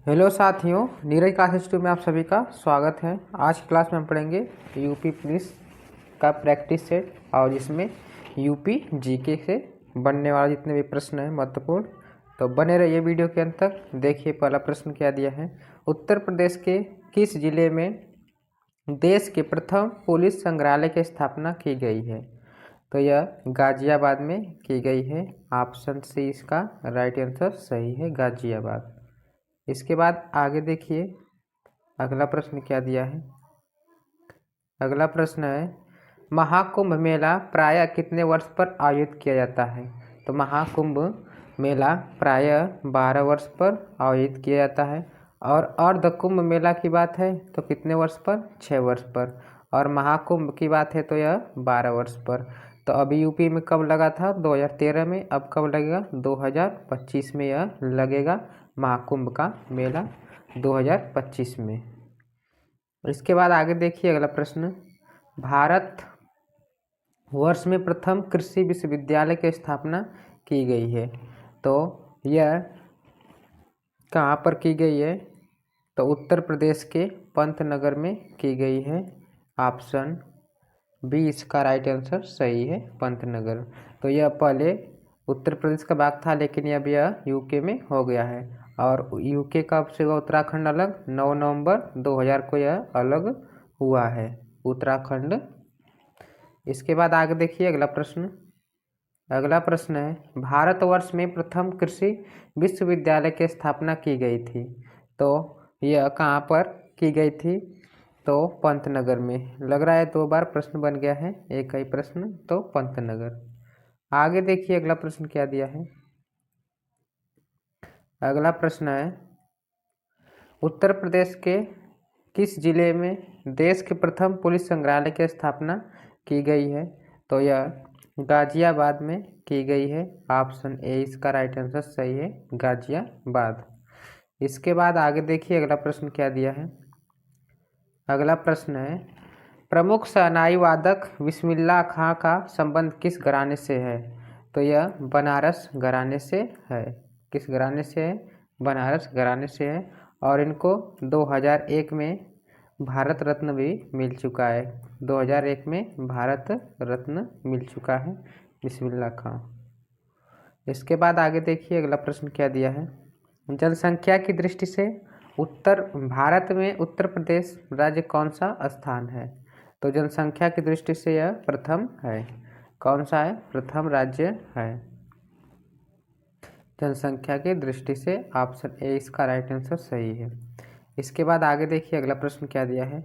Hello साथियों, Neeraj class institute में आप सभी का स्वागत है। आज की क्लास में हम पढ़ेंगे यूपी पुलिस का प्रैक्टिस सेट और जिसमें यूपी जीके से बनने वाले जितने भी प्रश्न हैं महत्वपूर्ण, तो बने रहिए वीडियो के अंत तक। देखिए पहला प्रश्न क्या दिया है। उत्तर प्रदेश के किस जिले में देश के प्रथम पुलिस संग्रहालय की स्थापना की गई है? तो यह गाजियाबाद में की गई है। ऑप्शन सी इसका राइट आंसर सही है, गाजियाबाद। इसके बाद आगे देखिए अगला प्रश्न क्या दिया है। अगला प्रश्न है, महाकुंभ मेला प्रायः कितने वर्ष पर आयोजित किया जाता है? तो महाकुंभ मेला प्रायः 12 वर्ष पर आयोजित किया जाता है। और अर्ध कुंभ मेला की बात है तो कितने वर्ष पर? 6 वर्ष पर। और महाकुंभ की बात है तो यह 12 वर्ष पर। तो अभी यूपी में कब लगा था? 2013 में। अब कब लगेगा? 2025 में यह लगेगा महाकुंभ का मेला 2025 में। इसके बाद आगे देखिए अगला प्रश्न, भारत वर्ष में प्रथम कृषि विश्वविद्यालय की स्थापना की गई है। तो यह कहाँ पर की गई है? तो उत्तर प्रदेश के पंतनगर में की गई है। ऑप्शन बी इसका राइट आंसर सही है, पंतनगर। तो यह पहले उत्तर प्रदेश का भाग था लेकिन अब यह यूके में हो गया है। और यूके का से उत्तराखंड अलग 9 नवंबर 2000 को यह अलग हुआ है, उत्तराखंड। इसके बाद आगे देखिए अगला प्रश्न। अगला प्रश्न है, भारतवर्ष में प्रथम कृषि विश्वविद्यालय की स्थापना की गई थी। तो यह कहाँ पर की गई थी? तो पंतनगर में। लग रहा है 2 बार प्रश्न बन गया है, एक ही प्रश्न, तो पंतनगर। आगे देखिए अगला प्रश्न क्या दिया है। अगला प्रश्न है, उत्तर प्रदेश के किस जिले में देश के प्रथम पुलिस संग्रहालय की स्थापना की गई है? तो यह गाजियाबाद में की गई है। ऑप्शन ए इसका राइट आंसर सही है, गाजियाबाद। इसके बाद आगे देखिए अगला प्रश्न क्या दिया है। अगला प्रश्न है, प्रमुख शहनाई वादक बिस्मिल्लाह खां का संबंध किस घराने से है? तो यह बनारस घराने से है। किस घराने से है? बनारस घराने से है। और इनको 2001 में भारत रत्न भी मिल चुका है। 2001 में भारत रत्न मिल चुका है बिस्मिल्लाह खां। इसके बाद आगे देखिए अगला प्रश्न क्या दिया है। जनसंख्या की दृष्टि से उत्तर भारत में उत्तर प्रदेश राज्य कौन सा स्थान है? तो जनसंख्या की दृष्टि से यह प्रथम है। कौन सा है? प्रथम राज्य है जनसंख्या की दृष्टि से। ऑप्शन ए इसका राइट आंसर सही है। इसके बाद आगे देखिए अगला प्रश्न क्या दिया है।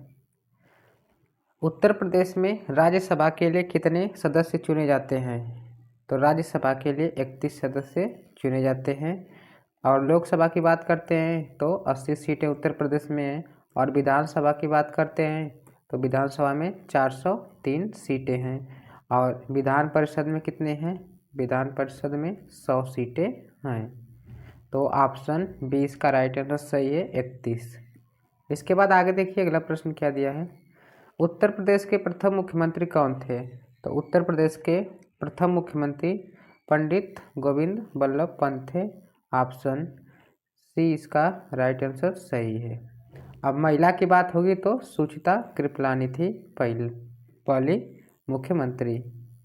उत्तर प्रदेश में राज्यसभा के लिए कितने सदस्य चुने जाते हैं? तो राज्यसभा के लिए 31 सदस्य चुने जाते हैं। और लोकसभा की बात करते हैं तो 80 सीटें उत्तर प्रदेश में हैं। और विधानसभा की बात करते हैं तो विधानसभा में 403 सीटें हैं। और विधान परिषद में कितने हैं? विधान परिषद में 100 सीटें हैं। तो ऑप्शन बी इसका राइट आंसर सही है, 31। इसके बाद आगे देखिए अगला प्रश्न क्या दिया है। उत्तर प्रदेश के प्रथम मुख्यमंत्री कौन थे? तो उत्तर प्रदेश के प्रथम मुख्यमंत्री पंडित गोविंद बल्लभ पंत थे। ऑप्शन सी इसका राइट आंसर सही है। अब महिला की बात होगी तो सुचिता कृपलानी थी पहली मुख्यमंत्री।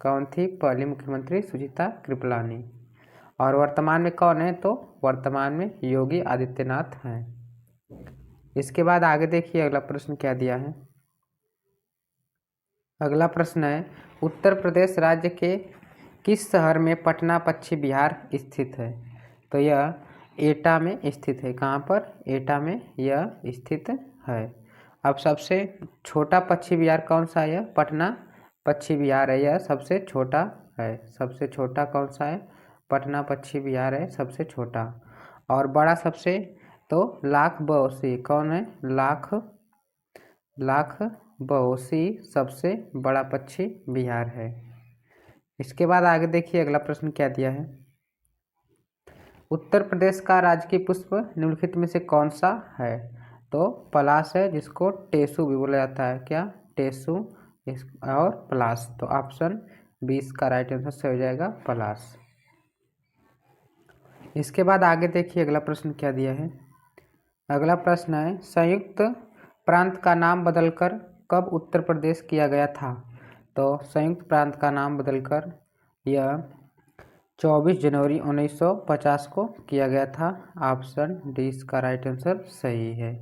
कौन थी पहली मुख्यमंत्री? सुचिता कृपलानी। और वर्तमान में कौन है? तो वर्तमान में योगी आदित्यनाथ हैं। इसके बाद आगे देखिए अगला प्रश्न क्या दिया है। अगला प्रश्न है, उत्तर प्रदेश राज्य के किस शहर में पटना पश्चिम बिहार स्थित है? तो यह एटा में स्थित है। कहाँ पर? एटा में यह स्थित है। अब सबसे छोटा पश्चिम बिहार कौन सा है? पटना पश्चिम बिहार है, यह सबसे छोटा है। सबसे छोटा कौन सा है? पटना पश्चिम बिहार है सबसे छोटा। और बड़ा सबसे तो लाख बौसी कौन है? लाख बौसी सबसे बड़ा पश्चिम बिहार है। इसके बाद आगे देखिए अगला प्रश्न क्या दिया है। उत्तर प्रदेश का राजकीय पुष्प निम्नलिखित में से कौन सा है? तो पलाश है, जिसको टेसू भी बोला जाता है। क्या? टेसू और पलाश। तो ऑप्शन 20 का राइट आंसर से हो जाएगा पलाश। इसके बाद आगे देखिए अगला प्रश्न क्या दिया है। अगला प्रश्न है, संयुक्त प्रांत का नाम बदलकर कब उत्तर प्रदेश किया गया था? तो संयुक्त प्रांत का नाम बदलकर यह 24 जनवरी 1950 को किया गया था। ऑप्शन डी इसका राइट आंसर सही है।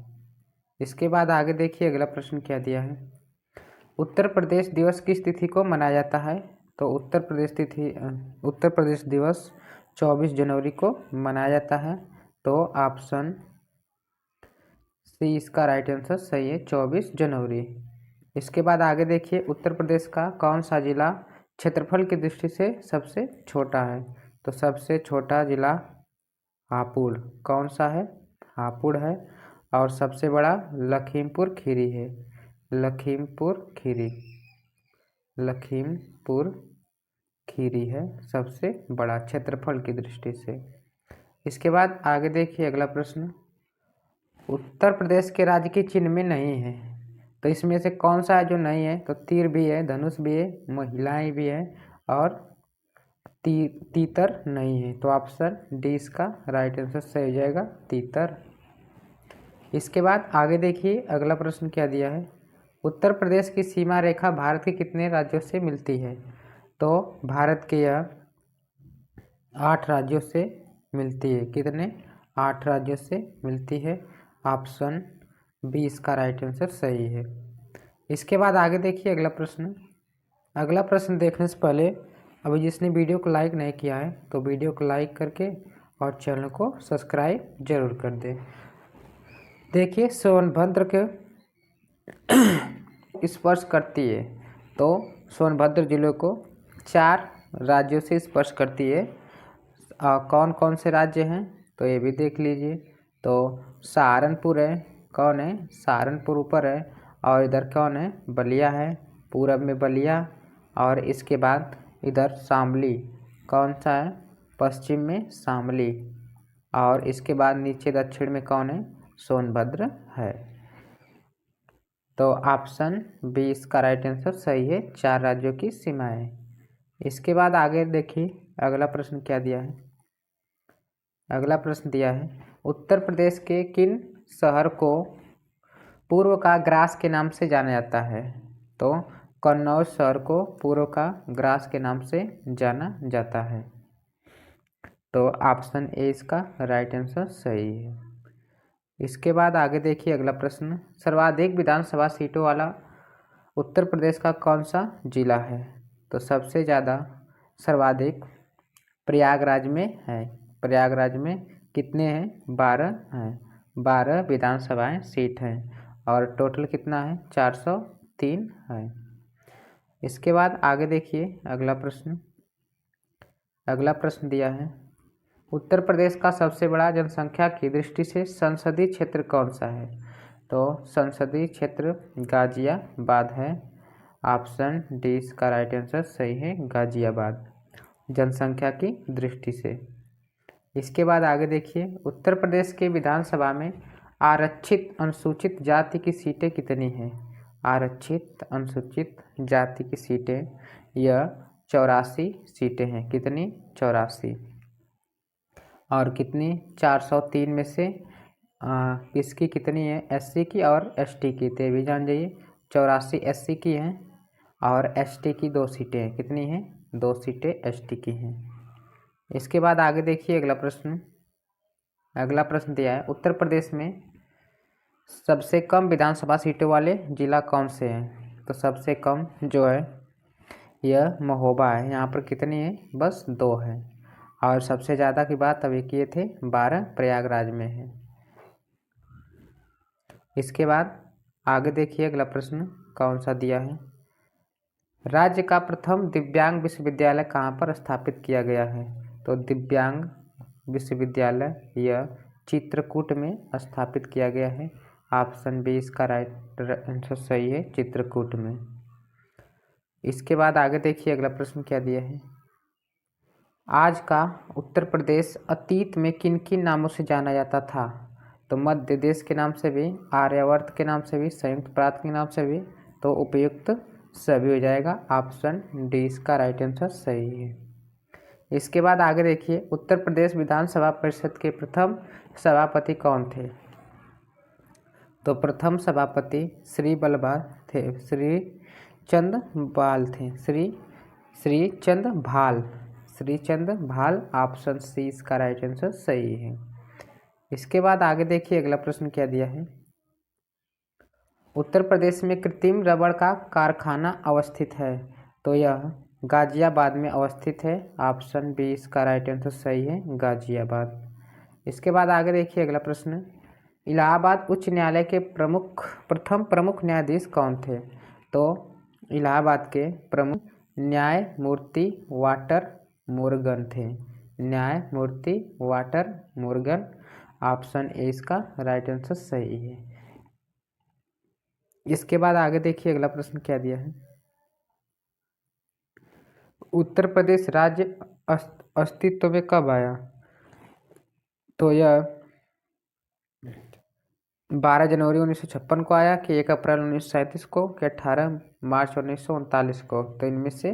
इसके बाद आगे देखिए अगला प्रश्न क्या दिया है। उत्तर प्रदेश दिवस किस तिथि को मनाया जाता है? तो उत्तर प्रदेश दिवस 24 जनवरी को मनाया जाता है। तो ऑप्शन सी इसका राइट आंसर सही है, 24 जनवरी। इसके बाद आगे देखिए, उत्तर प्रदेश का कौन सा जिला क्षेत्रफल की दृष्टि से सबसे छोटा है? तो सबसे छोटा जिला हापुड़। कौन सा है? हापुड़ है। और सबसे बड़ा लखीमपुर खीरी है। लखीमपुर खीरी है सबसे बड़ा क्षेत्रफल की दृष्टि से। इसके बाद आगे देखिए अगला प्रश्न, उत्तर प्रदेश के राज्य के चिन्ह में नहीं है, तो इसमें से कौन सा है जो नहीं है? तो तीर भी है, धनुष भी है, महिलाएं भी है और तीतर नहीं है। तो ऑप्शन डी इसका राइट आंसर सही हो जाएगा, तीतर। इसके बाद आगे देखिए अगला प्रश्न क्या दिया है। उत्तर प्रदेश की सीमा रेखा भारत के कितने राज्यों से मिलती है? तो भारत के यह 8 राज्यों से मिलती है। कितने? 8 राज्यों से मिलती है। ऑप्शन बी इसका राइट आंसर सही है। इसके बाद आगे देखिए अगला प्रश्न। अगला प्रश्न देखने से पहले अभी जिसने वीडियो को लाइक नहीं किया है तो वीडियो को लाइक करके और चैनल को सब्सक्राइब जरूर कर दें। देखिए, सोनभद्र के स्पर्श करती है, तो सोनभद्र जिले को 4 राज्यों से स्पर्श करती है। कौन कौन से राज्य हैं तो ये भी देख लीजिए। तो सहारनपुर है, कौन है? सहारनपुर ऊपर है। और इधर कौन है? बलिया है, पूरब में बलिया। और इसके बाद इधर शामली, कौन सा है? पश्चिम में शामली। और इसके बाद नीचे दक्षिण में कौन है? सोनभद्र है। तो ऑप्शन बी इसका राइट आंसर सही है, 4 राज्यों की सीमाएं। इसके बाद आगे देखिए अगला प्रश्न क्या दिया है। अगला प्रश्न दिया है, उत्तर प्रदेश के किन शहर को पूर्व का ग्रास के नाम से जाना जाता है? तो कन्नौज शहर को पूर्व का ग्रास के नाम से जाना जाता है। तो ऑप्शन ए इसका राइट आंसर सही है। इसके बाद आगे देखिए अगला प्रश्न, सर्वाधिक विधानसभा सीटों वाला उत्तर प्रदेश का कौन सा जिला है? तो सबसे ज़्यादा सर्वाधिक प्रयागराज में है। प्रयागराज में कितने हैं? 12 हैं। 12 विधानसभाएं सीट हैं और टोटल कितना है? 403 है। इसके बाद आगे देखिए अगला प्रश्न। अगला प्रश्न दिया है, उत्तर प्रदेश का सबसे बड़ा जनसंख्या की दृष्टि से संसदीय क्षेत्र कौन सा है? तो संसदीय क्षेत्र गाजियाबाद है। ऑप्शन डी इसका राइट आंसर सही है, गाजियाबाद, जनसंख्या की दृष्टि से। इसके बाद आगे देखिए, उत्तर प्रदेश के विधानसभा में आरक्षित अनुसूचित जाति की सीटें कितनी हैं? आरक्षित अनुसूचित जाति की सीटें यह 84 सीटें हैं। कितनी? 84। और कितनी? 403 में से किसकी कितनी है? एससी की और एसटी की। तो भी जान जाइए, 84 एससी की हैं और एसटी की 2 सीटें हैं। कितनी हैं? 2 सीटें एसटी की हैं। इसके बाद आगे देखिए अगला प्रश्न। अगला प्रश्न दिया है, उत्तर प्रदेश में सबसे कम विधानसभा सीटों वाले जिला कौन से हैं? तो सबसे कम जो है यह महोबा है। यहाँ पर कितनी है? बस 2 है। और सबसे ज़्यादा की बात अभी किए थे, 12 प्रयागराज में है। इसके बाद आगे देखिए अगला प्रश्न कौन सा दिया है, राज्य का प्रथम दिव्यांग विश्वविद्यालय कहाँ पर स्थापित किया गया है? तो दिव्यांग विश्वविद्यालय यह चित्रकूट में स्थापित किया गया है। ऑप्शन बी इसका राइट आंसर सही है, चित्रकूट में। इसके बाद आगे देखिए अगला प्रश्न क्या दिया है, आज का उत्तर प्रदेश अतीत में किन किन नामों से जाना जाता था? तो मध्य देश के नाम से भी, आर्यावर्त के नाम से भी, संयुक्त प्रांत के नाम से भी। तो उपयुक्त सभी हो जाएगा। ऑप्शन डी इसका राइट आंसर सही है। इसके बाद आगे देखिए, उत्तर प्रदेश विधानसभा परिषद के प्रथम सभापति कौन थे? तो प्रथम सभापति श्री बलभाल थे, श्री चंद भाल थे, श्री चंद भाल। ऑप्शन सी इसका राइट आंसर सही है। इसके बाद आगे देखिए अगला प्रश्न क्या दिया है। उत्तर प्रदेश में कृत्रिम रबड़ का कारखाना अवस्थित है, तो यह गाजियाबाद में अवस्थित है। ऑप्शन बी इसका राइट आंसर सही है, गाजियाबाद। इसके बाद आगे देखिए अगला प्रश्न। इलाहाबाद उच्च न्यायालय के प्रथम प्रमुख न्यायाधीश कौन थे? तो इलाहाबाद के प्रमुख न्यायमूर्ति वाटर मुर्गन थे, न्यायमूर्ति वाटर मुर्गन। ऑप्शन ए इसका राइट आंसर सही है। इसके बाद आगे देखिए अगला प्रश्न क्या दिया है। उत्तर प्रदेश राज्य अस्तित्व में कब आया? तो यह 12 जनवरी 1956 को आया कि 1 अप्रैल 1937 को कि 18 मार्च 1939 को? तो इनमें से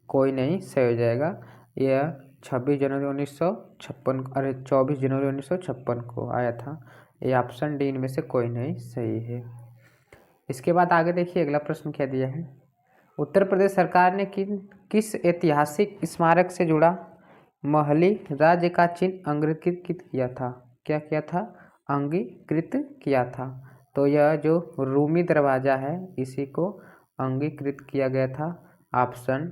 कोई नहीं सही हो जाएगा। यह 26 जनवरी 1956 अरे 24 जनवरी 1956 को आया था। ये ऑप्शन डी इनमें से कोई नहीं सही है। इसके बाद आगे देखिए अगला प्रश्न क्या दिया है। उत्तर प्रदेश सरकार ने किस ऐतिहासिक स्मारक से जुड़ा महली राज्य का चिन्ह अंगीकृत किया था? क्या किया था? अंगीकृत किया था। तो यह जो रूमी दरवाज़ा है इसी को अंगीकृत किया गया था। ऑप्शन,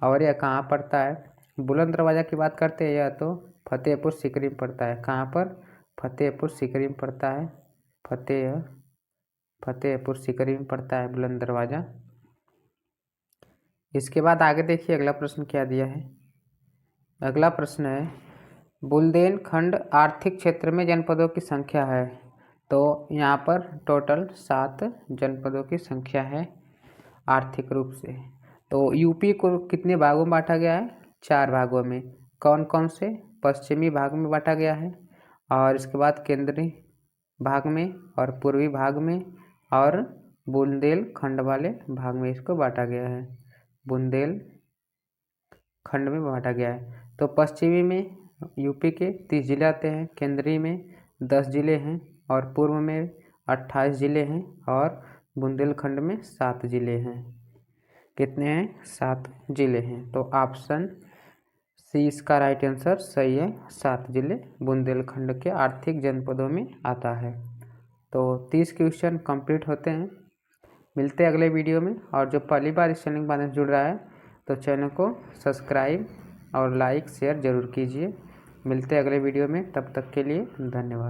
और यह कहाँ पड़ता है? बुलंद दरवाज़ा की बात करते हैं, यह तो फतेहपुर सीकरी में पड़ता है। कहाँ पर? फतेहपुर सीकरी में पड़ता है। फतेहपुर सीकरी में पड़ता है बुलंद दरवाज़ा। इसके बाद आगे देखिए अगला प्रश्न क्या दिया है। अगला प्रश्न है, बुंदेलखंड आर्थिक क्षेत्र में जनपदों की संख्या है। तो यहाँ पर टोटल 7 जनपदों की संख्या है आर्थिक रूप से। तो यूपी को कितने भागों में बांटा गया है? 4 भागों में। कौन कौन से? पश्चिमी भाग में बांटा गया है, और इसके बाद केंद्रीय भाग में, और पूर्वी भाग में, और बुंदेलखंड वाले भाग में इसको बांटा गया है। बुंदेलखंड में बांटा गया है। तो पश्चिमी में यूपी के 30 जिले आते हैं, केंद्रीय में 10 जिले हैं, और पूर्व में 28 जिले हैं, और बुंदेलखंड में 7 जिले हैं। कितने हैं? 7 जिले हैं। तो ऑप्शन सी इसका राइट आंसर सही है, 7 जिले बुंदेलखंड के आर्थिक जनपदों में आता है। तो 30 क्वेश्चन कंप्लीट होते हैं। मिलते हैं अगले वीडियो में। और जो पहली बार इस चैनल के बारे में जुड़ रहा है तो चैनल को सब्सक्राइब और लाइक शेयर ज़रूर कीजिए। मिलते हैं अगले वीडियो में, तब तक के लिए धन्यवाद।